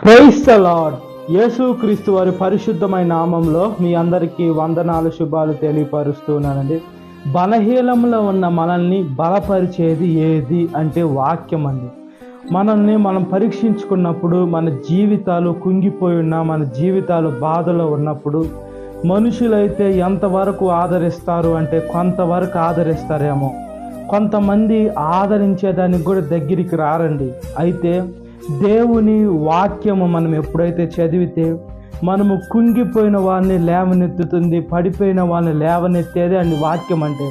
Praise the lord. యేసుక్రీస్తు వారి పరిశుద్ధమైన నామంలో మీ అందరికీ వందనాలు, శుభాలు తెలియపరుస్తున్నానండి. బలహీనంలో ఉన్న మనల్ని బలపరిచేది ఏది అంటే వాక్యం అండి. మనల్ని మనం పరీక్షించుకున్నప్పుడు మన జీవితాలు కుంగిపోయి ఉన్నా, మన జీవితాలు బాధలో ఉన్నప్పుడు మనుషులైతే ఎంతవరకు ఆదరిస్తారు అంటే కొంతవరకు ఆదరిస్తారేమో, కొంతమంది ఆదరించేదానికి కూడా దగ్గరికి రారండి. అయితే దేవుని వాక్యము మనం ఎప్పుడైతే చదివితే మనము కుంగిపోయిన వాళ్ళని లేవనెత్తుతుంది, పడిపోయిన వాళ్ళని లేవనెత్తేదే అండి వాక్యం. అంటే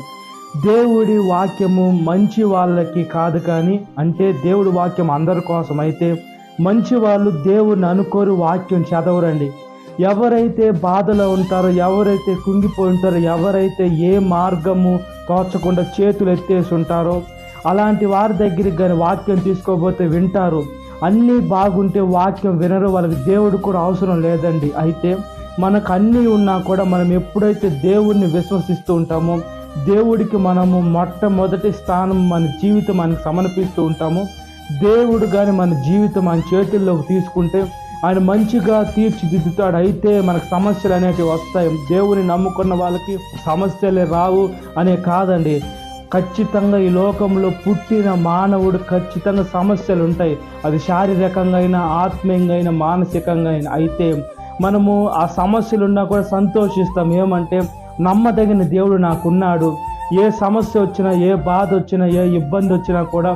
దేవుడి వాక్యము మంచి వాళ్ళకి కాదు, కానీ అంటే దేవుడి వాక్యం అందరి కోసం. అయితే మంచి వాళ్ళు దేవుడిని అనుకోరు, వాక్యం చదవరండి. ఎవరైతే బాధలో ఉంటారో, ఎవరైతే కుంగిపోయి ఉంటారో, ఎవరైతే ఏ మార్గము తోచకుండా చేతులు ఎత్తేసి ఉంటారో అలాంటి వారి దగ్గరికి కానీ వాక్యం తీసుకోకపోతే వింటారు. అన్నీ బాగుంటే వాక్యం వినరు, వాళ్ళకి దేవుడు కూడా అవసరం లేదండి. అయితే మనకు అన్నీ ఉన్నా కూడా మనం ఎప్పుడైతే దేవుడిని విశ్వసిస్తూ ఉంటామో, దేవుడికి మనము మొట్టమొదటి స్థానం మన జీవితం మనకు సమర్పిస్తూ ఉంటాము. దేవుడు కానీ మన జీవితం మన చేతుల్లోకి తీసుకుంటే ఆయన మంచిగా తీర్చిదిద్దుతాడు. అయితే మనకు సమస్యలు అనేటివి వస్తాయి. దేవుని నమ్ముకున్న వాళ్ళకి సమస్యలే రావు అనే కాదండి. ఖచ్చితంగా ఈ లోకంలో పుట్టిన మానవుడు ఖచ్చితంగా సమస్యలు ఉంటాయి. అది శారీరకంగా అయినా, ఆత్మీయంగా అయినా, మానసికంగా అయినా. అయితే మనము ఆ సమస్యలు ఉన్నా కూడా సంతోషిస్తాం. ఏమంటే నమ్మదగిన దేవుడు నాకున్నాడు. ఏ సమస్య వచ్చినా, ఏ బాధ వచ్చినా, ఏ ఇబ్బంది వచ్చినా కూడా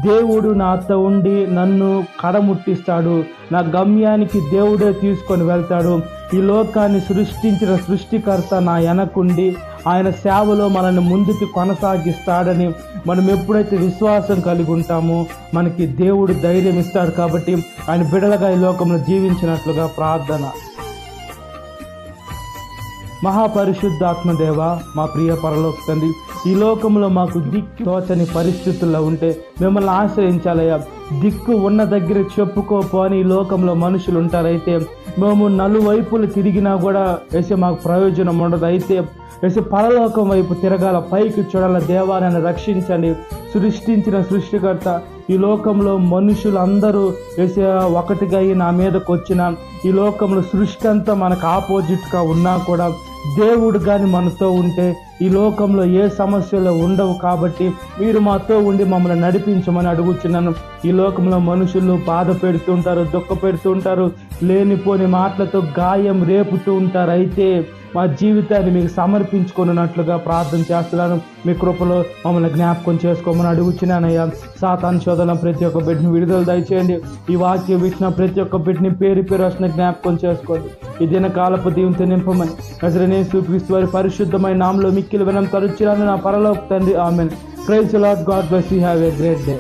దేవుడు నాతో ఉండి నన్ను కడముట్టిస్తాడు. నా గమ్యానికి దేవుడే తీసుకొని వెళ్తాడు. ఈ లోకాన్ని సృష్టించిన సృష్టికర్త నా వెనకుండి ఆయన సేవలో మనల్ని ముందుకు కొనసాగిస్తాడని మనం ఎప్పుడైతే విశ్వాసం కలిగి ఉంటామో మనకి దేవుడు ధైర్యం ఇస్తాడు. కాబట్టి ఆయన బిడలగా ఈ లోకంలో జీవించినట్లుగా ప్రార్థన. మహాపరిశుద్ధాత్మదేవ, మా ప్రియ పరలోక తండ్రి, ఈ లోకంలో మాకు దిక్కు తోచని పరిస్థితుల్లో ఉంటే మిమ్మల్ని ఆశ్రయించాలయ్యా. దిక్కు ఉన్న దగ్గర చెప్పుకోపోని ఈ లోకంలో మనుషులు ఉంటారు. అయితే మేము నలువైపులు తిరిగినా కూడా వేసే మాకు ప్రయోజనం ఉండదు. అయితే వేసే పరలోకం వైపు తిరగాల, పైకి చూడాల. దేవాన్ని రక్షించండి. సృష్టించిన సృష్టికర్త, ఈ లోకంలో మనుషులు అందరూ వేసే ఒకటిగా నా మీదకు వచ్చిన ఈ లోకంలో సృష్టి అంతా మనకు ఆపోజిట్గా ఉన్నా కూడా దేవుడు కానీ మనతో ఉంటే ఈ లోకంలో ఏ సమస్యలు ఉండవు. కాబట్టి మీరు మాతో ఉండి మమ్మల్ని నడిపించమని అడుగుతున్నాను. ఈ లోకంలో మనుషులు బాధ పెడుతూ ఉంటారు, దుఃఖ పెడుతూ ఉంటారు, లేనిపోని మాటలతో గాయం రేపుతూ ఉంటారు. అయితే మా జీవితాన్ని మీకు సమర్పించుకున్నట్లుగా ప్రార్థన చేస్తున్నాను. మీ కృపలో మమ్మల్ని జ్ఞాపకం చేసుకోమని అడుగుతున్నానయ్యా. సాతాను శోధన ప్రతి ఒక్క బిడ్డని విడుదల దయచేయండి. ఈ వాక్యం ఇచ్చిన ప్రతి ఒక్క బిడ్డని పేరు పేరు వస్తున్న జ్ఞాపకం చేసుకోండి. ఈ దిన కాలపు దీవెనతో నింపమని యేసుక్రీస్తు వారి పరిశుద్ధమైన నామములో మిక్కిలి వినయం తరుచున్నాను నా పరలోక తండ్రి. ఆమేన్. Praise the lord. God bless you. Have a great day.